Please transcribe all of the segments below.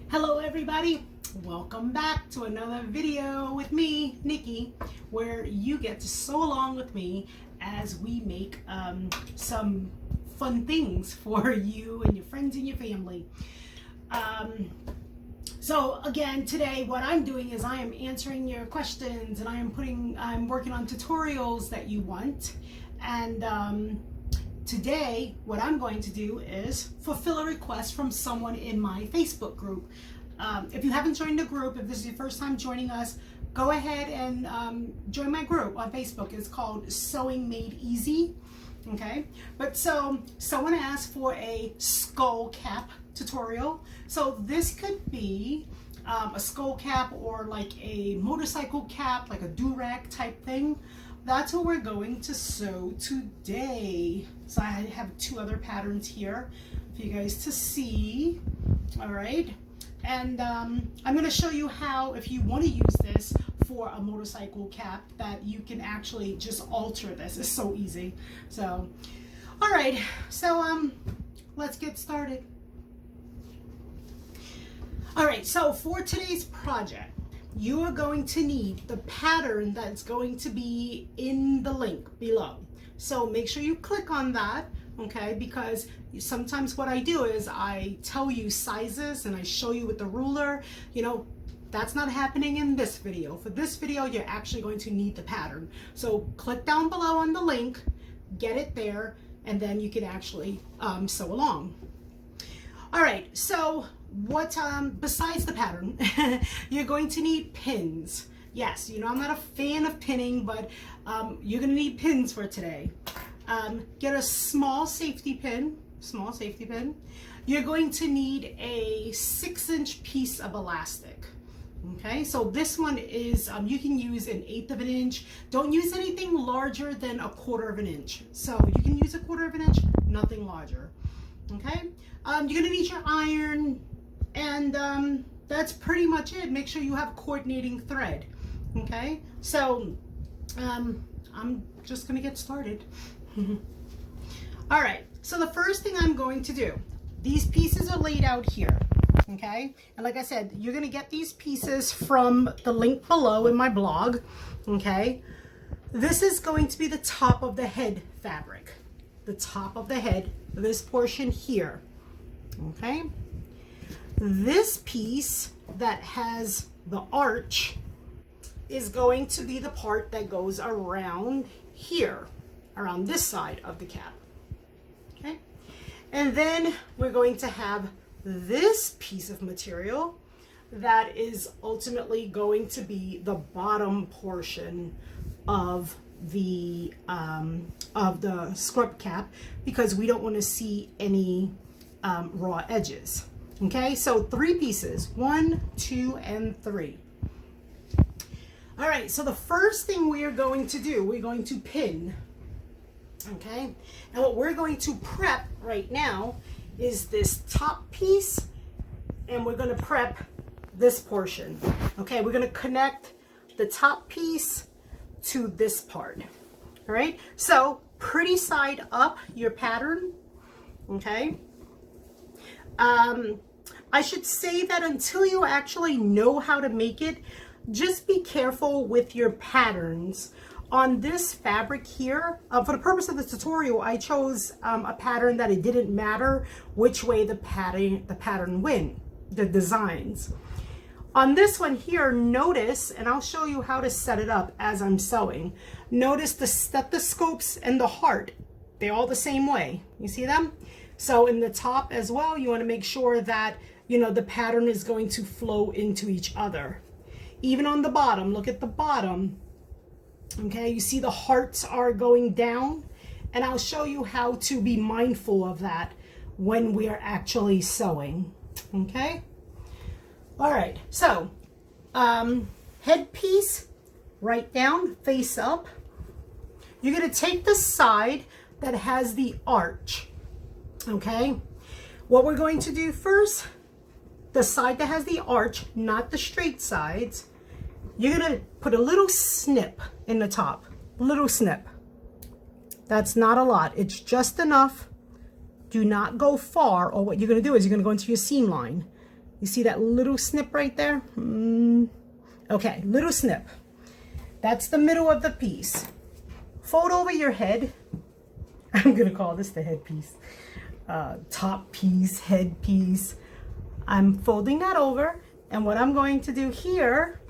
Hello everybody, welcome back to another video with me, Nikki, where you get to sew along with me as we make some fun things for you and your friends and your family. So again, today what I'm doing is I am answering your questions and I'm working on tutorials that you want. And today, what I'm going to do is fulfill a request from someone in my Facebook group. If you haven't joined the group, if this is your first time joining us, go ahead and join my group on Facebook. It's called Sewing Made Easy. Okay, but so someone asked for a skull cap tutorial. So this could be a skull cap or like a motorcycle cap, like a do-rag type thing. That's what we're going to sew today. So I have two other patterns here for you guys to see. All right, and I'm going to show you how, if you want to use this for a motorcycle cap, that you can actually just alter this. It's so easy. So all right, so let's get started. All right, so for today's project, you are going to need the pattern that's going to be in the link below. So make sure you click on that, okay? Because sometimes what I do is I tell you sizes and I show you with the ruler. You know, that's not happening in this video. For this video, you're actually going to need the pattern. So click down below on the link, get it there, and then you can actually sew along. All right, so what besides the pattern, you're going to need pins. Yes, you know I'm not a fan of pinning, but you're gonna need pins for today. Get a small safety pin. You're going to need a 6-inch piece of elastic. Okay, so this one is you can use an 1/8 of an inch. Don't use anything larger than 1/4 of an inch. So you can use 1/4 of an inch, nothing larger. Okay, you're gonna need your iron. And that's pretty much it. Make sure you have coordinating thread. Okay, so I'm just gonna get started. All right, so the first thing I'm going to do, these pieces are laid out here. Okay, and like I said, you're gonna get these pieces from the link below in my blog. Okay, this is going to be the top of the head fabric, the top of the head, this portion here. Okay, this piece that has the arch is going to be the part that goes around here, around this side of the cap. Okay, and then we're going to have this piece of material that is ultimately going to be the bottom portion of the scrub cap, because we don't want to see any raw edges. Okay, so 3 pieces, 1, 2, and 3. All right, so the first thing we are going to do, we're going to pin. Okay, and what we're going to prep right now is this top piece, and we're going to prep this portion. Okay, we're going to connect the top piece to this part. All right, so pretty side up your pattern. Okay, I should say that until you actually know how to make it, just be careful with your patterns. On this fabric here, for the purpose of the tutorial, I chose a pattern that it didn't matter which way the pattern went, the designs. On this one here, notice, and I'll show you how to set it up as I'm sewing. Notice the stethoscopes and the heart, they're all the same way. You see them? So in the top as well, you want to make sure that, you know, the pattern is going to flow into each other. Even on the bottom, look at the bottom. Okay, you see the hearts are going down, and I'll show you how to be mindful of that when we are actually sewing. Okay, all right, so headpiece, right down, face up. You're going to take the side that has the arch. Okay, what we're going to do first, the side that has the arch, not the straight sides, you're going to put a little snip in the top, little snip. That's not a lot, it's just enough. Do not go far, or what you're going to do is you're going to go into your seam line. You see that little snip right there? Okay, little snip. That's the middle of the piece. Fold over your head. I'm gonna call this the headpiece. Top piece, head piece. I'm folding that over, and what I'm going to do here,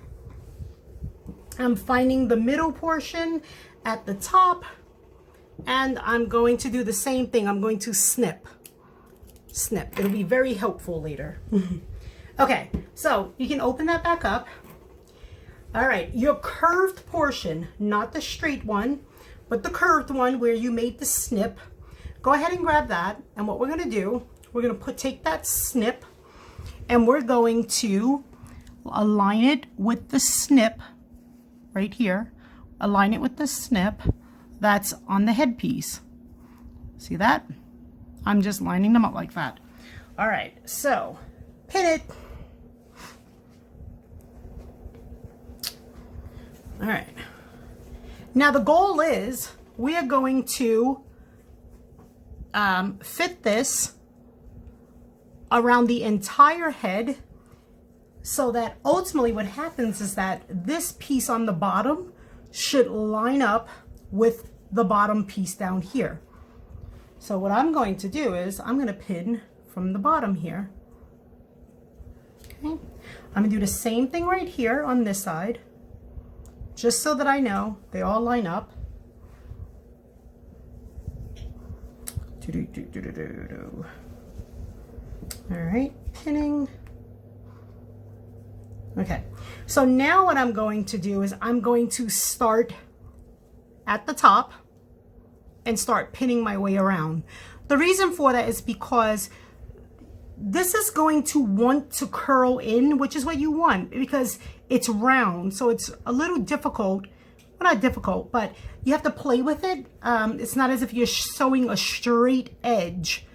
I'm finding the middle portion at the top, and I'm going to do the same thing. I'm going to snip. It'll be very helpful later. Okay, so you can open that back up. All right, your curved portion, not the straight one, but the curved one where you made the snip, go ahead and grab that. And what we're gonna do, we're gonna take that snip and we're going to align it with the snip right here. Align it with the snip that's on the headpiece. See that? I'm just lining them up like that. All right, so pin it. All right. Now the goal is we are going to fit this around the entire head, so that ultimately what happens is that this piece on the bottom should line up with the bottom piece down here. So what I'm going to do is I'm going to pin from the bottom here. Okay. I'm going to do the same thing right here on this side, just so that I know they all line up. All right, pinning. Okay, so now what I'm going to do is I'm going to start at the top and start pinning my way around. The reason for that is because this is going to want to curl in, which is what you want, because it's round. So it's a little difficult. Well, not difficult, but you have to play with it. It's not as if you're sewing a straight edge.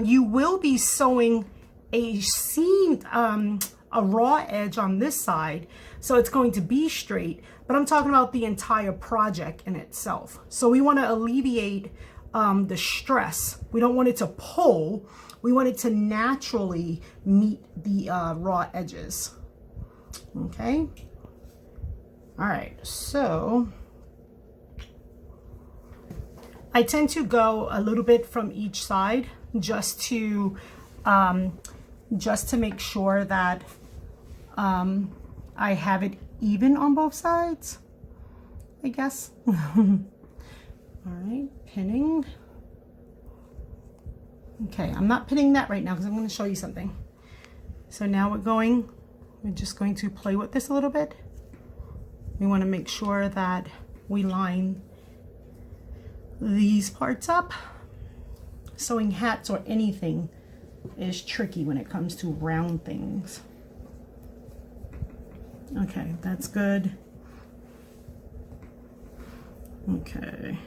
You will be sewing a seamed, a raw edge on this side. So it's going to be straight, but I'm talking about the entire project in itself. So we want to alleviate the stress. We don't want it to pull. We want it to naturally meet the raw edges. Okay. All right. So I tend to go a little bit from each side just to make sure that I have it even on both sides, I guess. All right, pinning. Okay, I'm not pinning that right now because I'm going to show you something. So now we're just going to play with this a little bit. We want to make sure that we line these parts up. Sewing hats or anything is tricky when it comes to round things. Okay, that's good. Okay.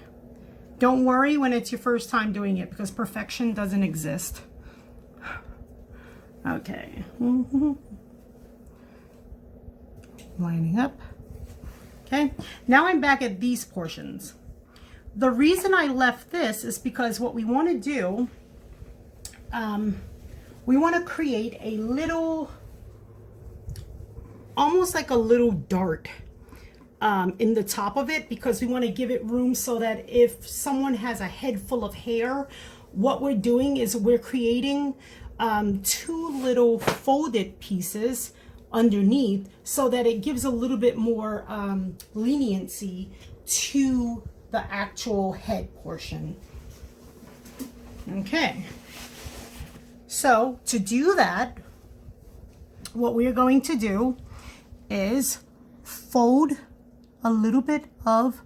Don't worry when it's your first time doing it, because perfection doesn't exist. Okay. Lining up. Okay, now I'm back at these portions. The reason I left this is because what we want to do, we want to create a little, almost like a little dart in the top of it, because we want to give it room so that if someone has a head full of hair, what we're doing is we're creating two little folded pieces underneath, so that it gives a little bit more leniency to the actual head portion. Okay, so to do that, what we're going to do is fold a little bit of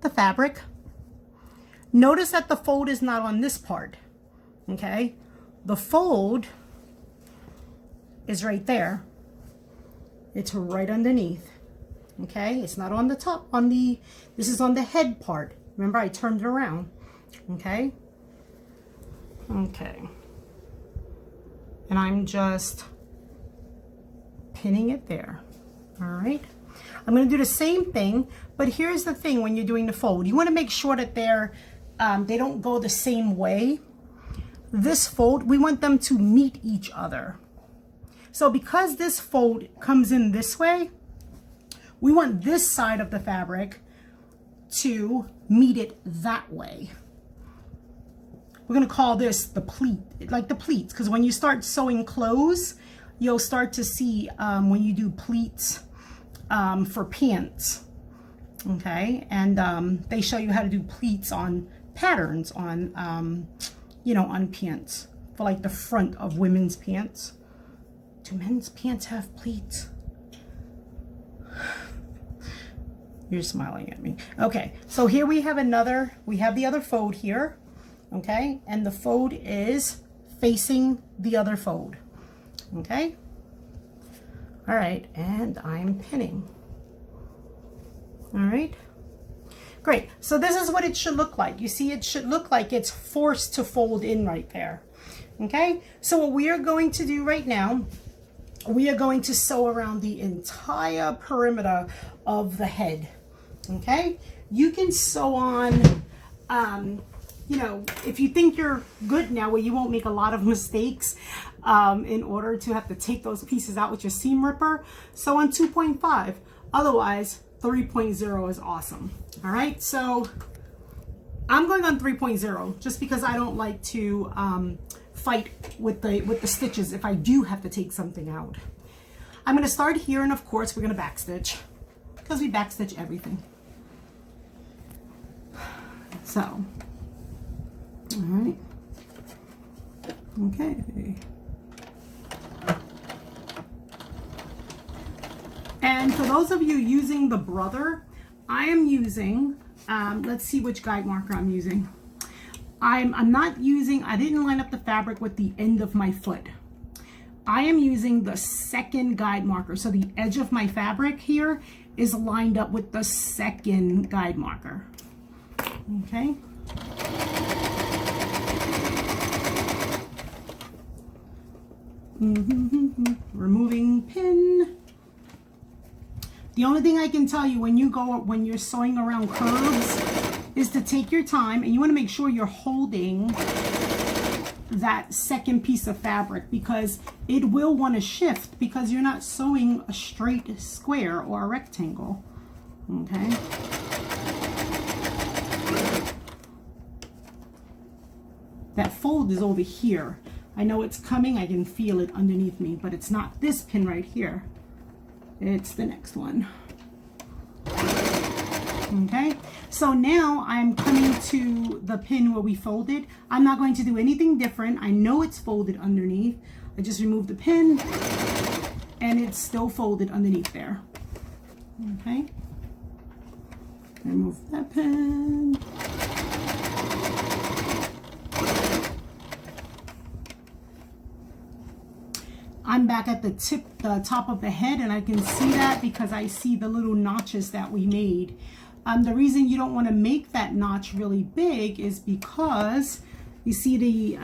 the fabric. Notice that the fold is not on this part. Okay, the fold is right there. It's right underneath. Okay, it's not on the top, this is on the head part. Remember, I turned it around. Okay. Okay. And I'm just pinning it there. All right. I'm going to do the same thing, but here's the thing: when you're doing the fold, you want to make sure that they don't go the same way. This fold, we want them to meet each other. So because this fold comes in this way, we want this side of the fabric to meet it that way. We're going to call this the pleat, like the pleats, because when you start sewing clothes, you'll start to see when you do pleats for pants. Okay, and they show you how to do pleats on patterns on, you know, on pants, for like the front of women's pants. Do men's pants have pleats? You're smiling at me. Okay, so here we have the other fold here. Okay, and the fold is facing the other fold. Okay, all right, and I'm pinning. All right, great. So this is what it should look like. You see, it should look like it's forced to fold in right there. Okay, so what we are going to do right now, we are going to sew around the entire perimeter of the head. Okay, you can sew on, you know, if you think you're good now where you won't make a lot of mistakes in order to have to take those pieces out with your seam ripper, sew on 2.5. Otherwise, 3.0 is awesome. All right, so I'm going on 3.0 just because I don't like to fight with the stitches if I do have to take something out. I'm going to start here, and of course we're going to backstitch because we backstitch everything. So, all right, okay. And for those of you using the Brother, I am using, let's see which guide marker I'm using. I'm not using, I didn't line up the fabric with the end of my foot. I am using the second guide marker. So the edge of my fabric here is lined up with the second guide marker. Okay. Removing pin. The only thing I can tell you when you're sewing around curves is to take your time, and you want to make sure you're holding that second piece of fabric, because it will want to shift because you're not sewing a straight square or a rectangle. Okay. That fold is over here. I know it's coming, I can feel it underneath me, but it's not this pin right here. It's the next one. Okay, so now I'm coming to the pin where we folded. I'm not going to do anything different. I know it's folded underneath. I just removed the pin and it's still folded underneath there. Okay, remove that pin. I'm back at the top of the head, and I can see that because I see the little notches that we made. The reason you don't want to make that notch really big is because you see the,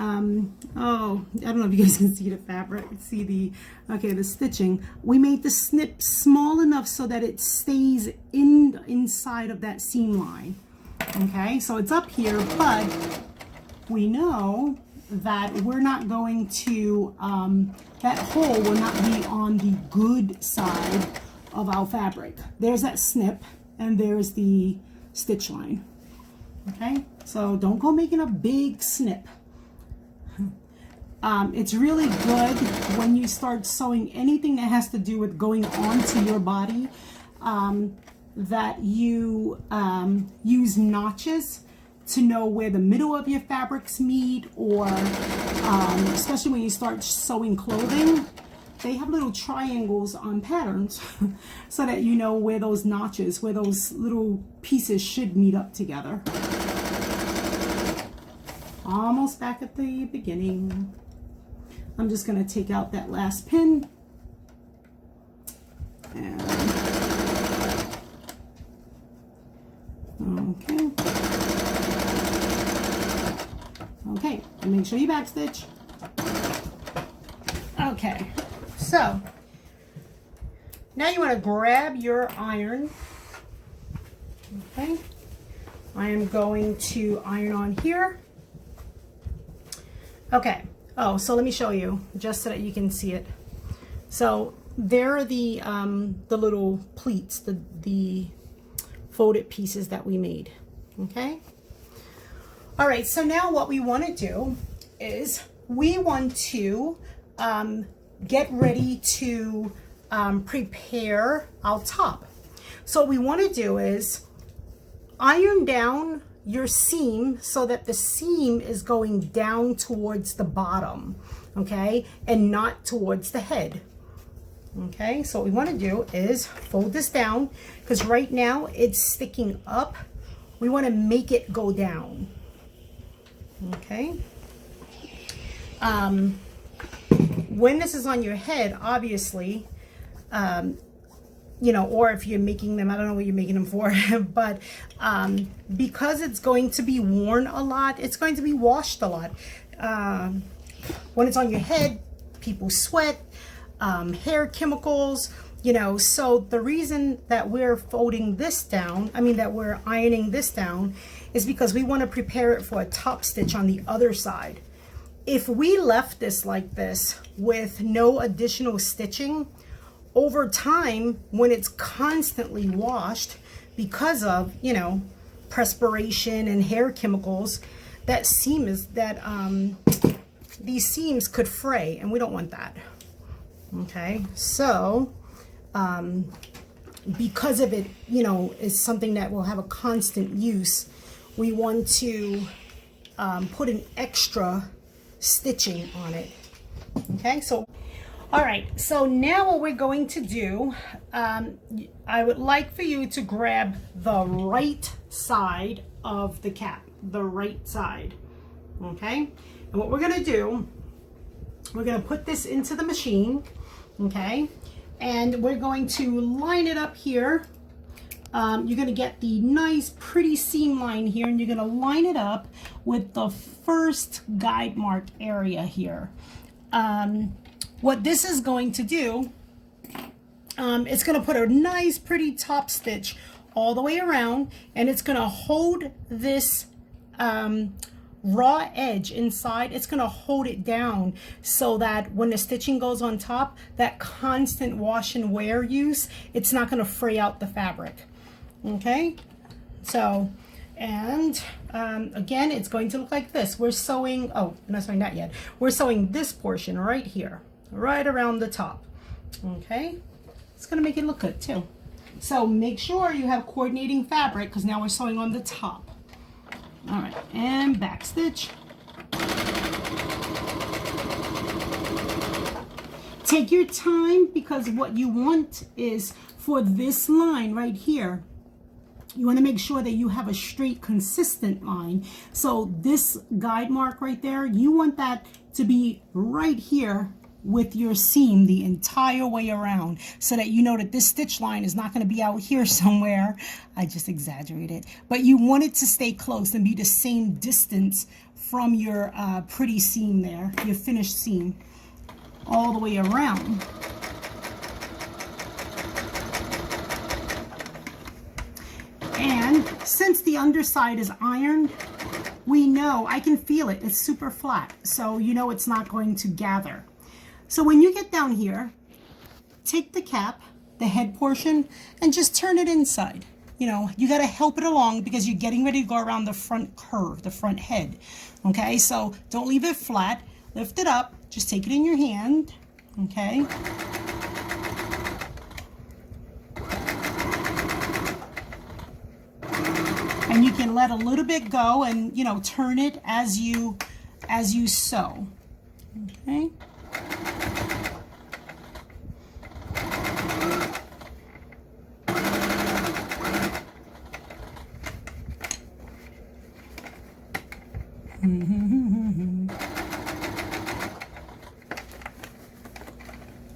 oh, I don't know if you guys can see the fabric, see the, okay, the stitching. We made the snip small enough so that it stays inside of that seam line. Okay, so it's up here, but we know that we're not going to, that hole will not be on the good side of our fabric. There's that snip and there's the stitch line. Okay, so don't go making a big snip. It's really good when you start sewing anything that has to do with going onto your body, that you use notches to know where the middle of your fabrics meet, or especially when you start sewing clothing, they have little triangles on patterns so that you know where those notches, where those little pieces should meet up together. Almost back at the beginning. I'm just going to take out that last pin. And okay. Okay, and make sure you backstitch. Okay, so now you want to grab your iron. Okay, I am going to iron on here. Okay, oh, so let me show you just so that you can see it. So there are the little pleats, the folded pieces that we made. Okay. All right, so now what we want to do is we want to get ready to prepare our top. So what we want to do is iron down your seam so that the seam is going down towards the bottom, okay, and not towards the head. Okay, so what we want to do is fold this down because right now it's sticking up. We want to make it go down. Okay. When this is on your head, obviously, you know, or if you're making them, I don't know what you're making them for, but because it's going to be worn a lot, it's going to be washed a lot. When it's on your head, people sweat, hair chemicals, you know, so the reason that we're folding this down, I mean that we're ironing this down, is because we want to prepare it for a top stitch on the other side. If we left this like this with no additional stitching, over time, when it's constantly washed because of, you know, perspiration and hair chemicals, that seam is that these seams could fray, and we don't want that. Okay, so because of it, you know, is something that will have a constant use, we want to put an extra stitching on it. Okay, so all right, so now what we're going to do, I would like for you to grab the right side of the cap, the right side. Okay, and what we're going to do, we're going to put this into the machine. Okay, and we're going to line it up here. You're going to get the nice pretty seam line here, and you're going to line it up with the first guide mark area here. What this is going to do, it's going to put a nice pretty top stitch all the way around, and it's going to hold this raw edge inside. It's going to hold it down so that when the stitching goes on top, that constant wash and wear use, it's not going to fray out the fabric. Okay, so and again, it's going to look like this. We're sewing, oh, I'm not sewing that yet. We're sewing this portion right here, right around the top. Okay, it's going to make it look good too. So make sure you have coordinating fabric because now we're sewing on the top. All right, and back stitch. Take your time because what you want is for this line right here, you want to make sure that you have a straight, consistent line. So this guide mark right there, you want that to be right here with your seam the entire way around so that you know that this stitch line is not going to be out here somewhere. I just exaggerated, but you want it to stay close and be the same distance from your pretty seam there, your finished seam, all the way around. And since the underside is ironed, we know, I can feel it, it's super flat, so you know it's not going to gather. So when you get down here, take the cap, the head portion, and just turn it inside. You know, you got to help it along because you're getting ready to go around the front curve, the front head. Okay, so don't leave it flat. Lift it up. Just take it in your hand. Okay. And you can let a little bit go and, you know, turn it as you sew. Okay.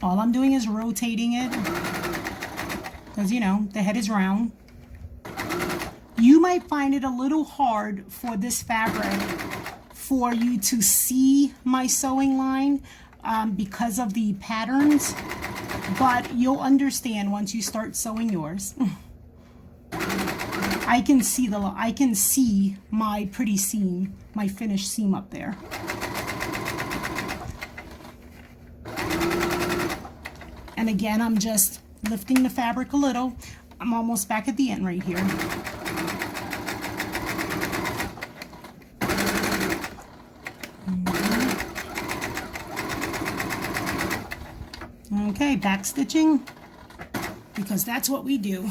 All I'm doing is rotating it because, you know, the head is round. You might find it a little hard for this fabric for you to see my sewing line because of the patterns, but you'll understand once you start sewing yours. I can see my pretty seam, my finished seam up there. And again, I'm just lifting the fabric a little. I'm almost back at the end right here. Okay, back stitching, because that's what we do.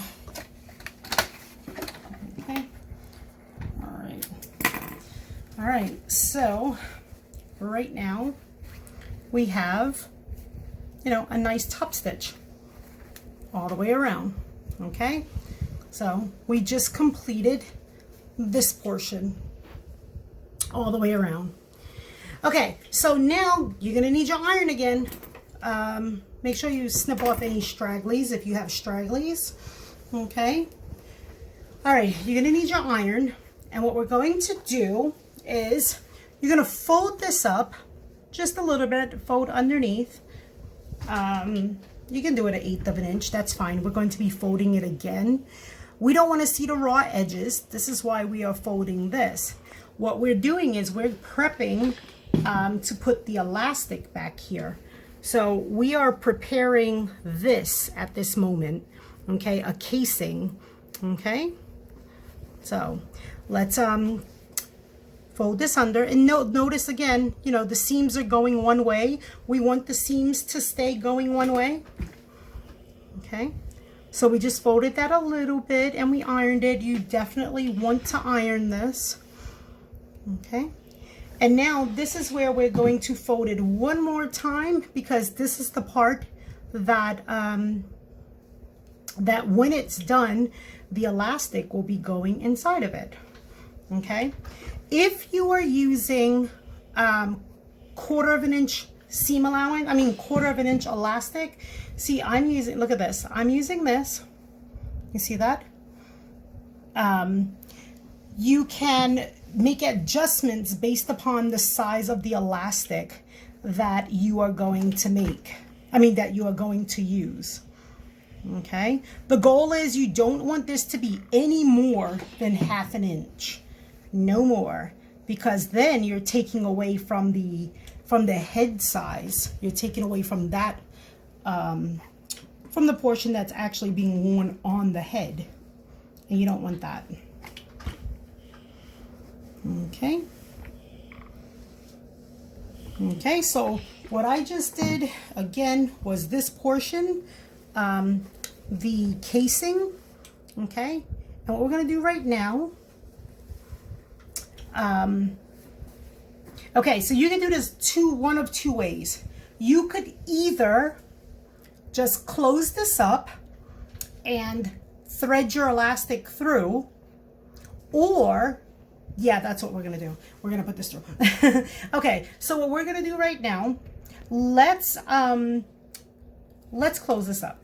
Okay, all right, so right now we have, you know, a nice top stitch all the way around. Okay, so we just completed this portion all the way around. Okay, so now you're gonna need your iron again. Make sure you snip off any stragglies if you have stragglies. Okay, all right, you're gonna need your iron, and what we're going to do is you're gonna fold this up just a little bit, fold underneath. You can do it 1/8 of an inch, that's fine. We're going to be folding it again. We don't want to see the raw edges. This is why we are folding this. What we're doing is we're prepping to put the elastic back here. So we are preparing this at this moment, okay, a casing, okay? So let's fold this under, and notice again, you know, the seams are going one way. We want the seams to stay going one way. Okay, so we just folded that a little bit and we ironed it. You definitely want to iron this. Okay, and now this is where we're going to fold it one more time, because this is the part that that when it's done, the elastic will be going inside of it. Okay, if you are using 1/4 of an inch seam allowance, I mean 1/4 of an inch elastic, see, I'm using, look at this, I'm using this, you see that? You can make adjustments based upon the size of the elastic that you are going to make, that you are going to use. Okay, the goal is you don't want this to be any more than 1/2 an inch, no more, because then you're taking away from the head size. You're taking away from that, from the portion that's actually being worn on the head, and you don't want that. Okay. Okay, so what I just did again was this portion, the casing. Okay, and what we're going to do right now, okay, so you can do this one of two ways. You could either just close this up and thread your elastic through, or yeah, that's what we're gonna do. We're gonna put this through. Okay, so what we're gonna do right now, let's close this up.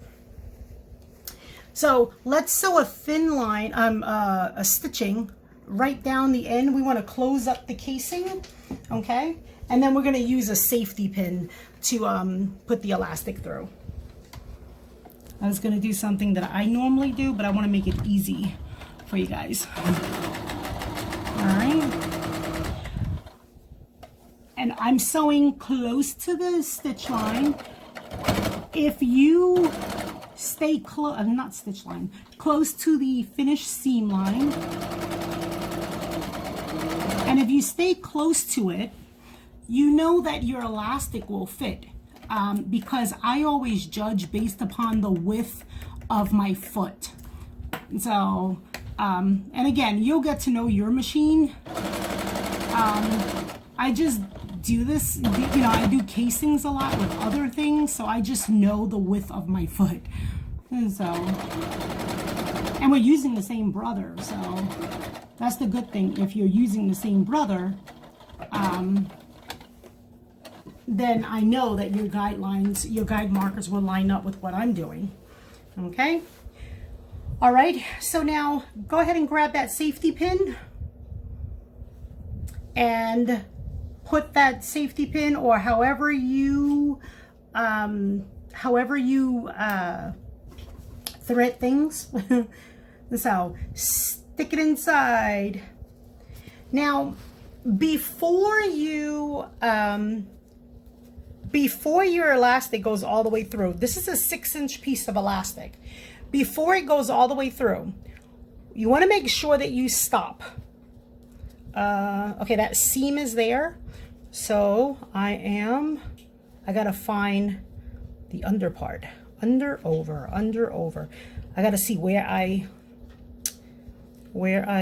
So let's sew a thin line, a stitching right down the end. We want to close up the casing, okay, and then we're going to use a safety pin to put the elastic through. I was going to do something that I normally do, but I want to make it easy for you guys. All right, and I'm sewing close to the stitch line. If you stay close, not stitch line, close to the finished seam line, and if you stay close to it, you know that your elastic will fit, because I always judge based upon the width of my foot. So, and again, you'll get to know your machine. I just do this, you know, I do casings a lot with other things, so I just know the width of my foot. And so, and we're using the same brother, so that's the good thing. If you're using the same brother, then I know that your guidelines, your guide markers will line up with what I'm doing. Okay. All right. So now go ahead and grab that safety pin and put that safety pin, or however you thread things. So stick it inside. Now, before you before your elastic goes all the way through, this is a 6-inch piece of elastic. Before it goes all the way through, you want to make sure that you stop. Okay, that seam is there. So I gotta find the under part. Under, over, under, over. I gotta see where I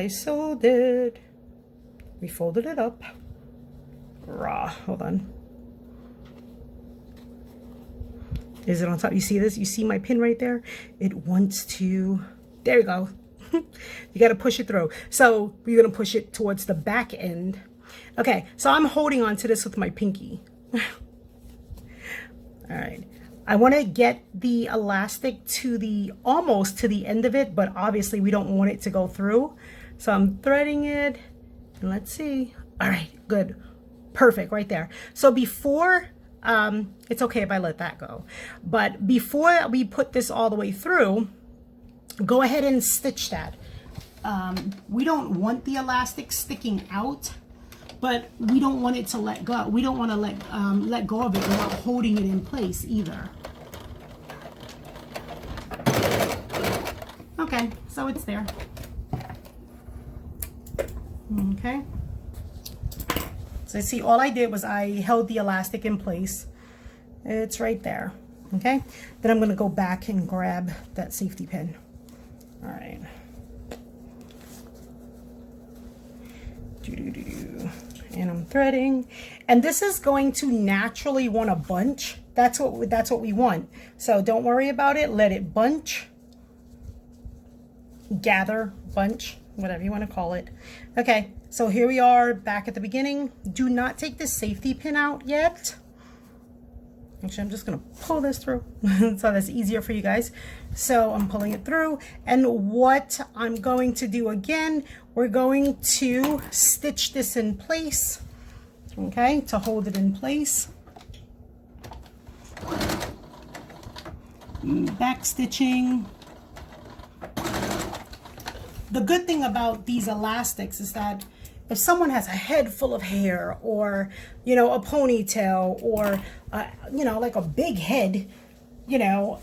sewed it. We folded it up. Raw, hold on. Is it on top? You see this? You see my pin right there? It wants to, there you go. You got to push it through. So you're going to push it towards the back end. Okay, so I'm holding on to this with my pinky. All right. I want to get the elastic to the, almost to the end of it, but obviously we don't want it to go through. So I'm threading it, and let's see. All right, good. Perfect, right there. So before, it's okay if I let that go. But before we put this all the way through, go ahead and stitch that. We don't want the elastic sticking out, but we don't want it to let go. We don't want to let go of it without holding it in place either. Okay, so it's there. Okay. So see, all I did was I held the elastic in place. It's right there. Okay. Then I'm going to go back and grab that safety pin. All right. And I'm threading, and this is going to naturally want to bunch. That's what we want. So don't worry about it. Let it bunch, gather, bunch, whatever you want to call it. Okay, so here we are back at the beginning. Do not take the safety pin out yet. Actually, I'm just going to pull this through so that's easier for you guys. So I'm pulling it through, and what I'm going to do again, we're going to stitch this in place, okay, to hold it in place. Back stitching. The good thing about these elastics is that if someone has a head full of hair, or, you know, a ponytail, or, you know, like a big head, you know,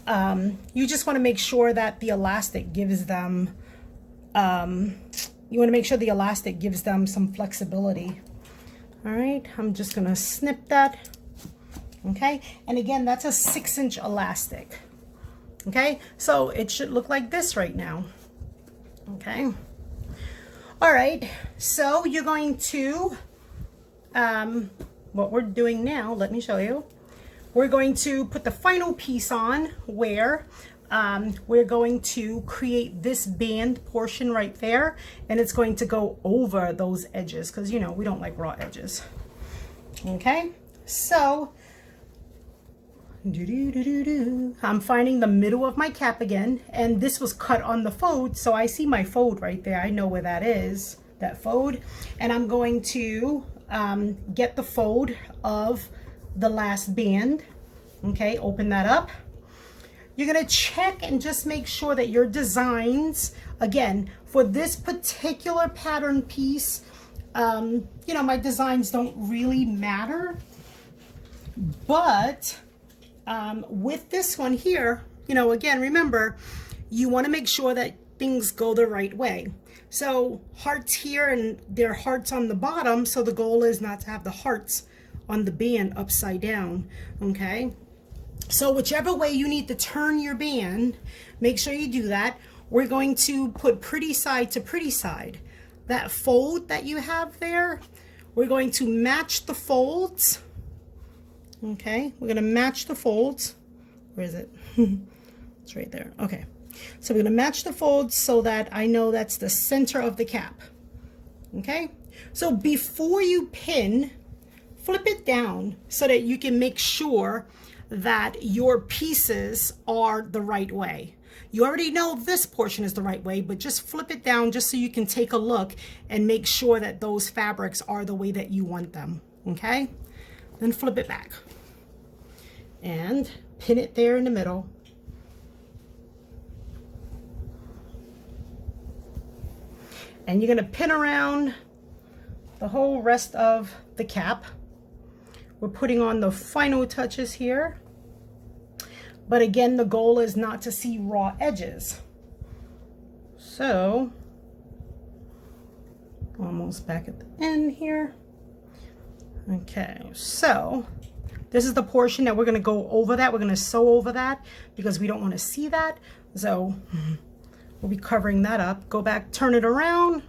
you just want to make sure that the elastic gives them, you want to make sure the elastic gives them some flexibility. All right, I'm just going to snip that. Okay, and again, that's a 6-inch elastic. Okay, so it should look like this right now. Okay. All right, so you're going to, what we're doing now, let me show you. We're going to put the final piece on where we're going to create this band portion right there, and it's going to go over those edges because, you know, we don't like raw edges. Okay, so I'm finding the middle of my cap again, and this was cut on the fold, so I see my fold right there. I know where that is, that fold, and I'm going to get the fold of the last band. Okay, open that up. You're gonna check and just make sure that your designs, again, for this particular pattern piece, you know, my designs don't really matter, but with this one here, you know, again, remember, you want to make sure that things go the right way. So hearts here, and there are hearts on the bottom, so the goal is not to have the hearts on the band upside down. Okay, so whichever way you need to turn your band, make sure you do that. We're going to put pretty side to pretty side. That fold that you have there, we're going to match the folds. Okay, we're going to match the folds. Where is it? It's right there. Okay, so we're going to match the folds so that I know that's the center of the cap. Okay, so before you pin, flip it down so that you can make sure that your pieces are the right way. You already know this portion is the right way, but just flip it down just so you can take a look and make sure that those fabrics are the way that you want them. Okay, then flip it back and pin it there in the middle. And you're going to pin around the whole rest of the cap. we're putting on the final touches here. But again, the goal is not to see raw edges. So, almost back at the end here. Okay, so this is the portion that we're going to go over that. We're going to sew over that because we don't want to see that. So we'll be covering that up. Go back, turn it around.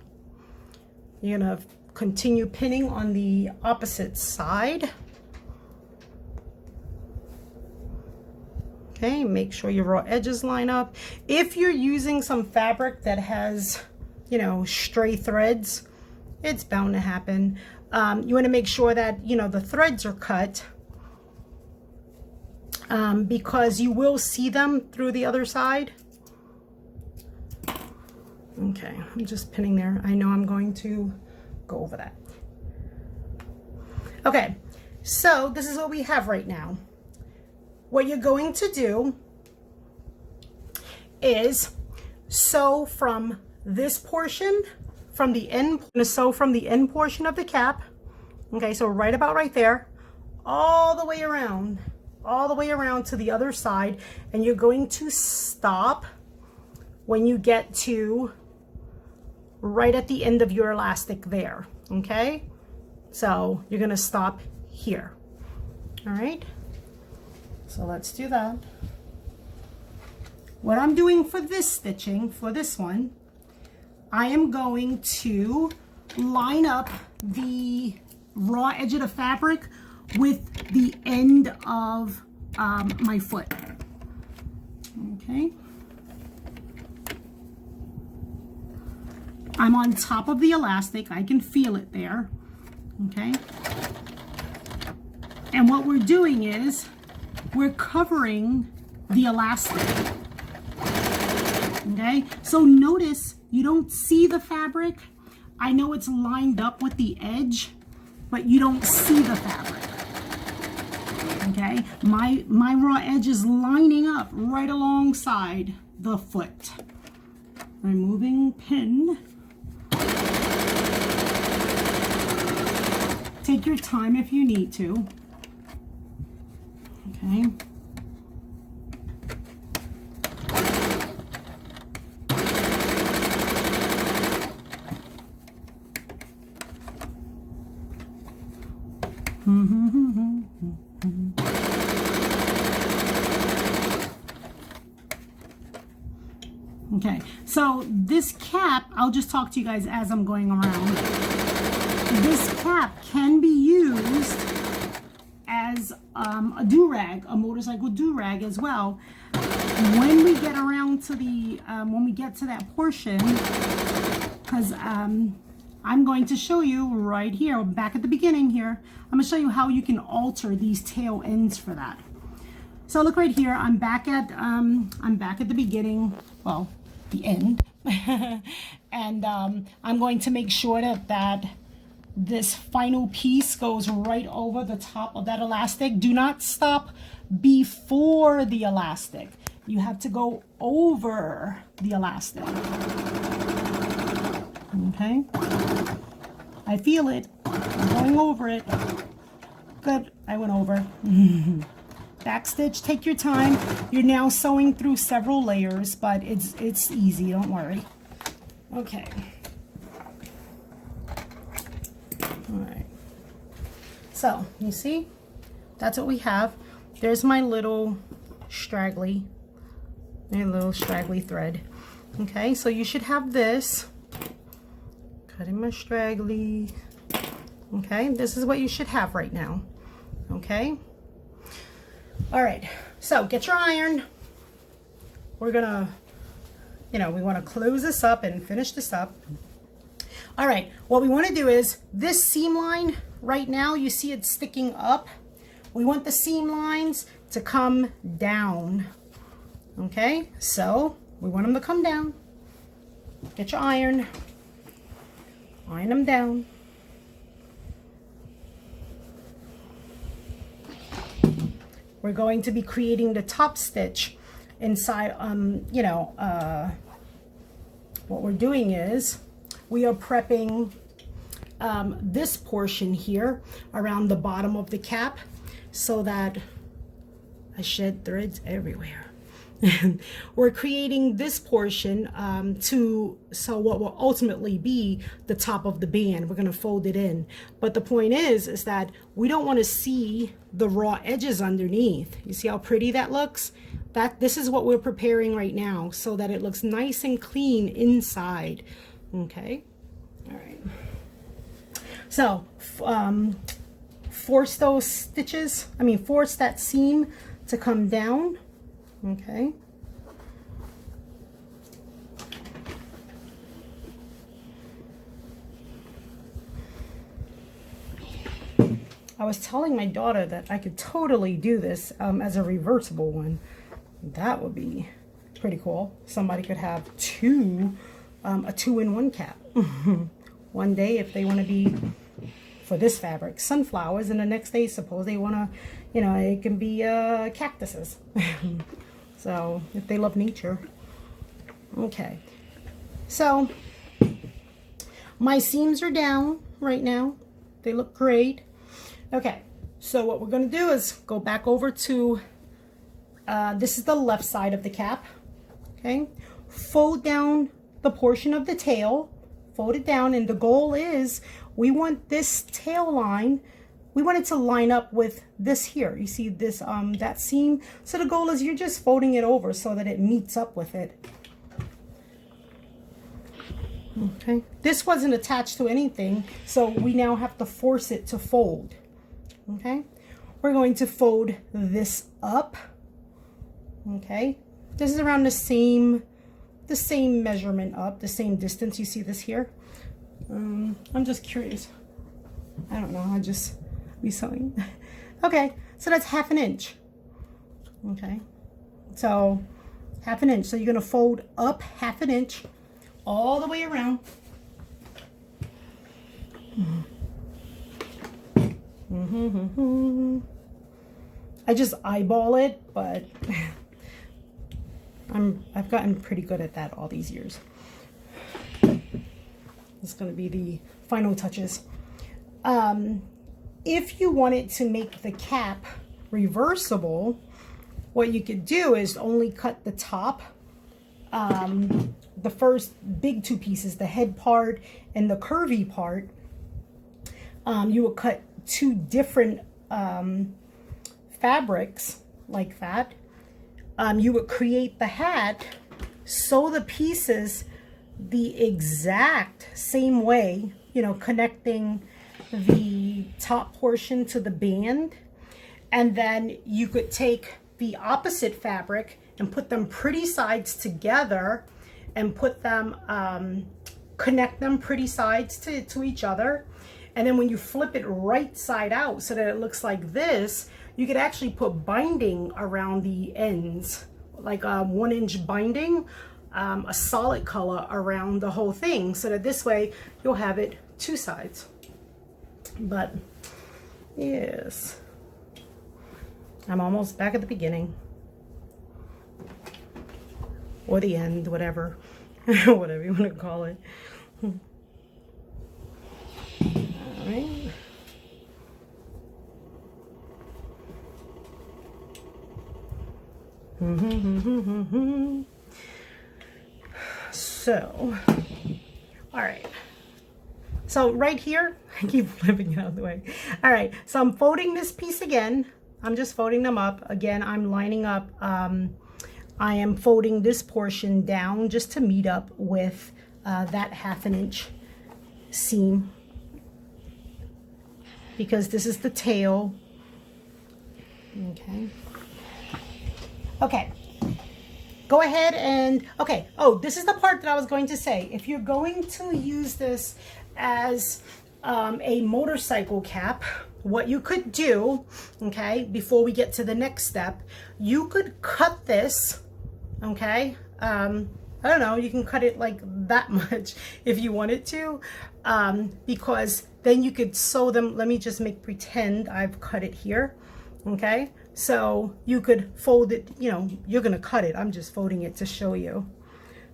You're going to continue pinning on the opposite side. Okay, make sure your raw edges line up. If you're using some fabric that has, you know, stray threads, it's bound to happen. You want to make sure that, you know, the threads are cut because you will see them through the other side. Okay, I'm just pinning there. I know I'm going to go over that. Okay, so this is what we have right now. What you're going to do is sew from this portion, from the end. I'm going to sew from the end portion of the cap. Okay, so right about right there, all the way around to the other side, and you're going to stop when you get to right at the end of your elastic there. Okay, so you're going to stop here. All right. So let's do that. What I'm doing for this stitching, for this one, I am going to line up the raw edge of the fabric with the end of my foot. Okay. I'm on top of the elastic. I can feel it there. Okay. And what we're doing is we're covering the elastic. Okay, so notice you don't see the fabric. I know it's lined up with the edge, but you don't see the fabric. Okay, my raw edge is lining up right alongside the foot. Removing pin. Take your time if you need to. Okay. Okay, so this cap, I'll just talk to you guys as I'm going around. This cap can be used as a do-rag, a motorcycle do-rag as well. When we get around to the, when we get to that portion, because I'm going to show you right here, back at the beginning here, I'm going to show you how you can alter these tail ends for that. So look right here, I'm back at the beginning, well, the end, and I'm going to make sure that this final piece goes right over the top of that elastic. Do not stop before the elastic. You have to go over the elastic. Okay. I feel it. I'm going over it. Good. I went over. Back stitch. Take your time. You're now sewing through several layers, but it's easy. Don't worry. Okay. All right. So you see, that's what we have. There's my little straggly thread. Okay, so you should have this. Cutting my straggly. Okay, this is what you should have right now. Okay. All right, so get your iron. We're gonna, we want to close this up and finish this up. All right, what we want to do is this seam line right now, you see it sticking up. We want the seam lines to come down. Okay, so we want them to come down. Get your iron. Iron them down. We're going to be creating the top stitch inside. What we're doing is we are prepping this portion here around the bottom of the cap so that I shed threads everywhere. We're creating this portion so what will ultimately be the top of the band. We're going to fold it in, but the point is that we don't want to see the raw edges underneath. You see how pretty that looks? This is what we're preparing right now so that it looks nice and clean inside. Okay, all right, so force those stitches, force that seam to come down. Okay. I was telling my daughter that I could totally do this as a reversible one. That would be pretty cool. Somebody could have a 2-in-1 cap. One day if they want to be, for this fabric, sunflowers, and the next day suppose they want to, it can be cactuses. So if they love nature. Okay, so my seams are down right now. They look great. Okay, so what we're going to do is go back over to this is the left side of the cap. Okay, fold down the portion of the tail, fold it down, and the goal is we want this tail line, we want it to line up with this here. You see this that seam? So the goal is you're just folding it over so that it meets up with it. Okay, this wasn't attached to anything, so we now have to force it to fold. Okay, we're going to fold this up. Okay, this is around the same measurement up, the same distance. You see this here? I'm just curious. I don't know, I just be sewing. Okay, so that's 1/2 inch. Okay, so 1/2 inch. So you're going to fold up 1/2 inch all the way around. I just eyeball it, but I've gotten pretty good at that all these years. It's going to be the final touches. If you wanted to make the cap reversible, what you could do is only cut the top, the first big 2 pieces, the head part and the curvy part. You would cut 2 different fabrics like that. You would create the hat, sew the pieces the exact same way, connecting the top portion to the band, and then you could take the opposite fabric and put them pretty sides together and put them connect them pretty sides to each other, and then when you flip it right side out so that it looks like this, you could actually put binding around the ends, like a 1-inch binding, a solid color around the whole thing, so that this way you'll have it 2 sides. But yes, I'm almost back at the beginning, or the end, whatever whatever you want to call it. All right. So, all right. So right here, I keep flipping it out of the way. All right, so I'm folding this piece again. I'm just folding them up. Again, I'm lining up. I am folding this portion down just to meet up with that 1/2 inch seam, because this is the tail. Okay. Okay. Go ahead and, okay. Oh, this is the part that I was going to say. If you're going to use this as a motorcycle cap, what you could do, okay, before we get to the next step, you could cut this, okay, I don't know, you can cut it like that much if you wanted to, because then you could sew them. Let me just pretend I've cut it here, okay, so you could fold it, you know, you're gonna cut it, I'm just folding it to show you,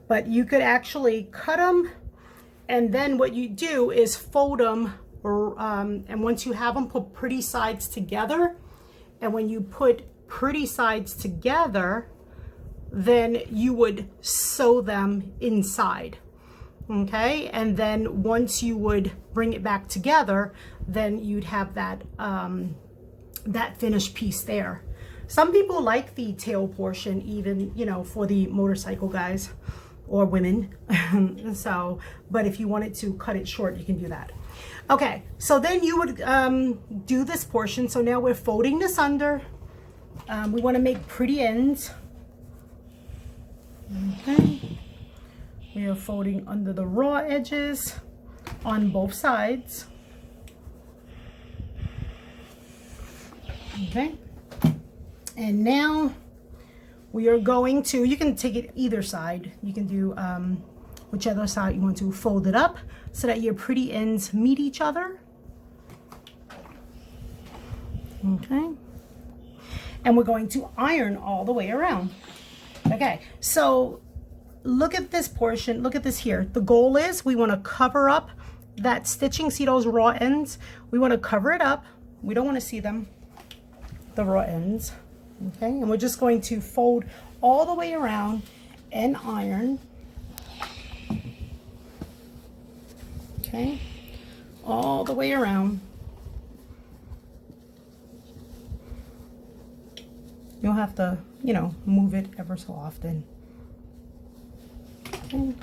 but you could actually cut them And then what you do is fold them, and once you have them, put pretty sides together. And when you put pretty sides together, then you would sew them inside. Okay, and then once you would bring it back together, then you'd have that that finished piece there. Some people like the tail portion, even, you know, for the motorcycle guys or women. So, but if you wanted to cut it short, you can do that. Okay, so then you would do this portion. So now we're folding this under. We want to make pretty ends. Okay, we are folding under the raw edges on both sides. Okay, and now we are going to, you can take it either side. You can do whichever side you want to, fold it up so that your pretty ends meet each other. Okay, and we're going to iron all the way around. Okay, so look at this portion, look at this here. The goal is we want to cover up that stitching. See those raw ends? We want to cover it up. We don't want to see them, the raw ends. Okay, and we're just going to fold all the way around and iron. Okay, all the way around. You'll have to, you know, move it ever so often. Okay.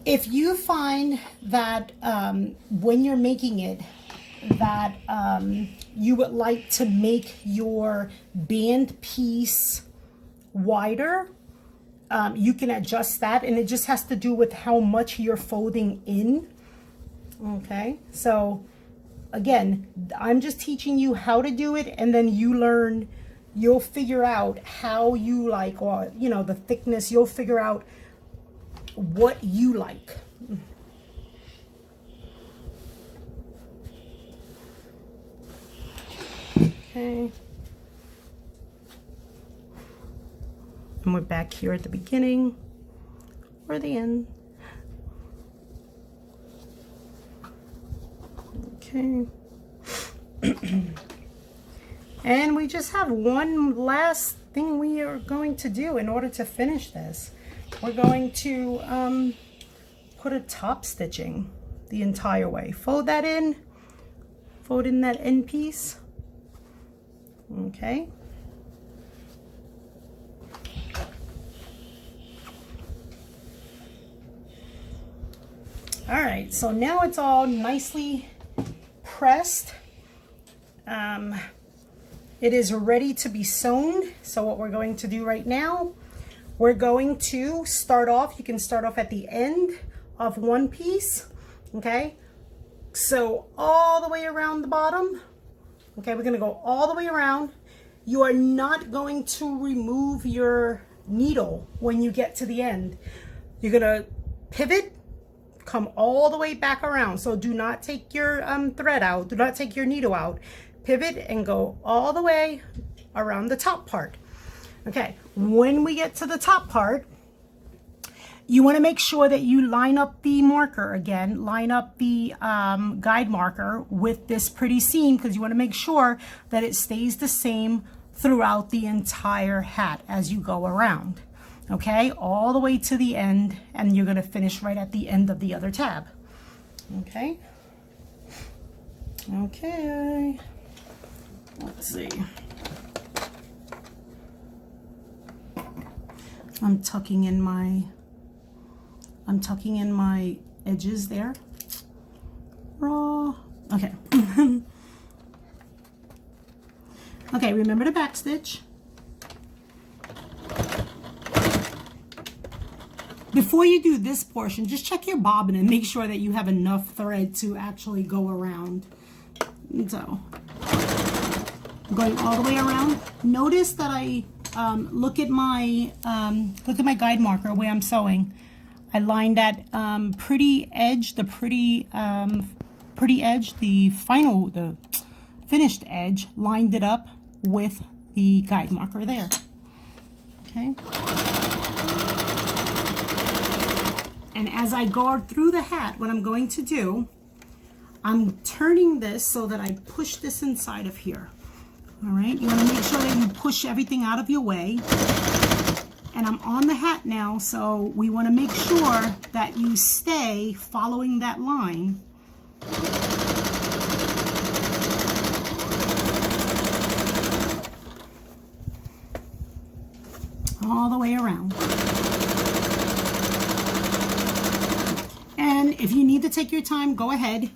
If you find that when you're making it, that you would like to make your band piece wider, you can adjust that, and it just has to do with how much you're folding in. Okay, so again, I'm just teaching you how to do it, and then you learn, you'll figure out how you like, or you know, the thickness, you'll figure out what you like. Okay, and we're back here at the beginning or the end. Okay. And we just have one last thing we are going to do in order to finish this. We're going to put a top stitching the entire way. Fold that in, fold in that end piece. Okay. All right, so now it's all nicely pressed. It is ready to be sewn. So what we're going to do right now, we're going to start off, you can start off at the end of one piece, okay? So all the way around the bottom, okay, we're gonna go all the way around. You are not going to remove your needle when you get to the end. You're gonna pivot, come all the way back around. So do not take your thread out, do not take your needle out. Pivot and go all the way around the top part. Okay, when we get to the top part, you want to make sure that you line up the marker again, line up the guide marker with this pretty seam, because you want to make sure that it stays the same throughout the entire hat as you go around. Okay, all the way to the end, and you're going to finish right at the end of the other tab. Okay. Okay. Let's see. I'm tucking in my edges there. Raw. Okay. Okay, remember to back stitch. Before you do this portion, just check your bobbin and make sure that you have enough thread to actually go around. So, going all the way around. Notice that I look at my guide marker where I'm sewing. I lined that pretty edge, the pretty edge, the finished edge, lined it up with the guide marker there. Okay. And as I go through the hat, what I'm going to do, I'm turning this so that I push this inside of here. All right, you want to make sure that you push everything out of your way. And I'm on the hat now, so we want to make sure that you stay following that line. All the way around. And if you need to take your time, go ahead.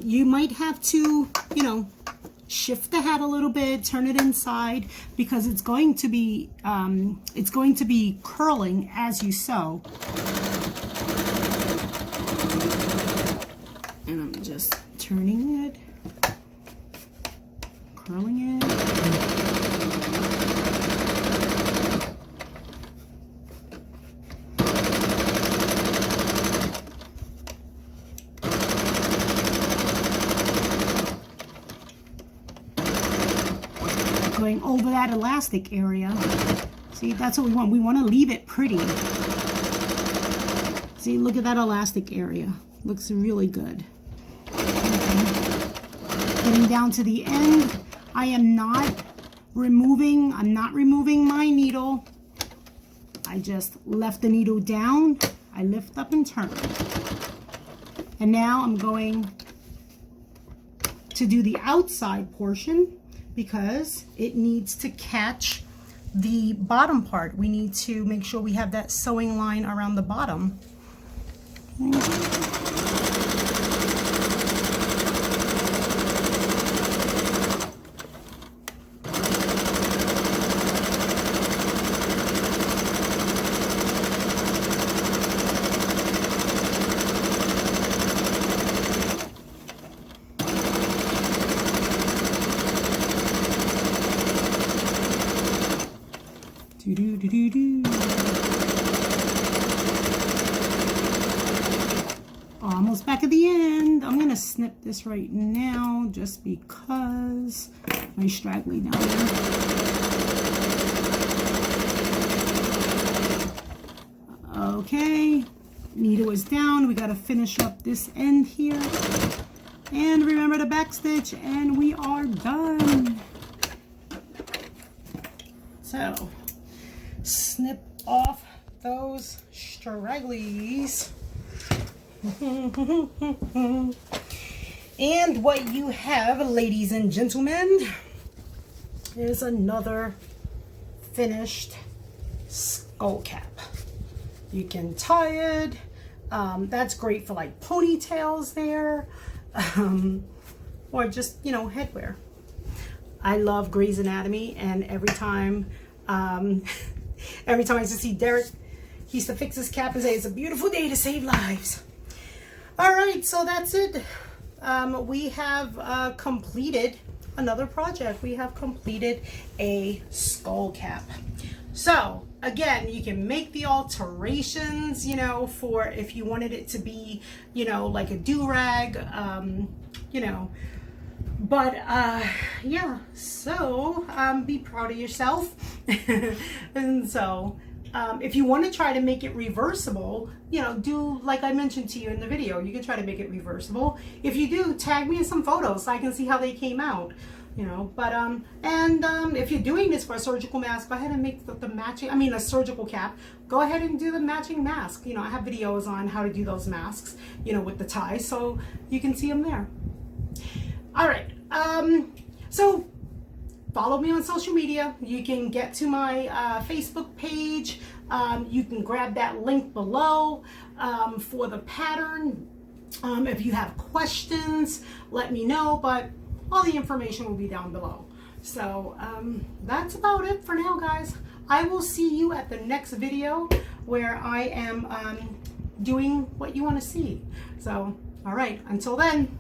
You might have to, you know, shift the hat a little bit, turn it inside, because it's going to be curling as you sew. And I'm just turning it, curling it. Going over that elastic area. See, that's what we want. We want to leave it pretty. See, look at that elastic area. Looks really good. Okay. Getting down to the end, I'm not removing my needle. I just left the needle down. I lift up and turn. And now I'm going to do the outside portion, because it needs to catch the bottom part. We need to make sure we have that sewing line around the bottom. Almost back at the end. I'm gonna snip this right now just because my straggly down there. Okay, needle is down. We gotta finish up this end here, and remember to back stitch, and we are done. So snip off those stragglies. And what you have, ladies and gentlemen, is another finished skull cap. You can tie it. That's great for like ponytails there, or just, you know, headwear. I love Grey's Anatomy, and every time I used to see Derek, he used to fix his cap and say, "It's a beautiful day to save lives." All right, so that's it. We have completed another project. We have completed a skull cap. So again, you can make the alterations, you know, for if you wanted it to be, you know, like a do-rag, you know. But yeah, so be proud of yourself. And so if you want to try to make it reversible, you know, do like I mentioned to you in the video, you can try to make it reversible. If you do, tag me in some photos so I can see how they came out, you know. But if you're doing this for a surgical mask, go ahead and make the matching, I mean a surgical cap, go ahead and do the matching mask. You know, I have videos on how to do those masks, you know, with the ties, so you can see them there. All right, so follow me on social media. You can get to my Facebook page. You can grab that link below for the pattern. If you have questions, let me know, but all the information will be down below. So that's about it for now, guys. I will see you at the next video where I am doing what you want to see. So, all right, until then.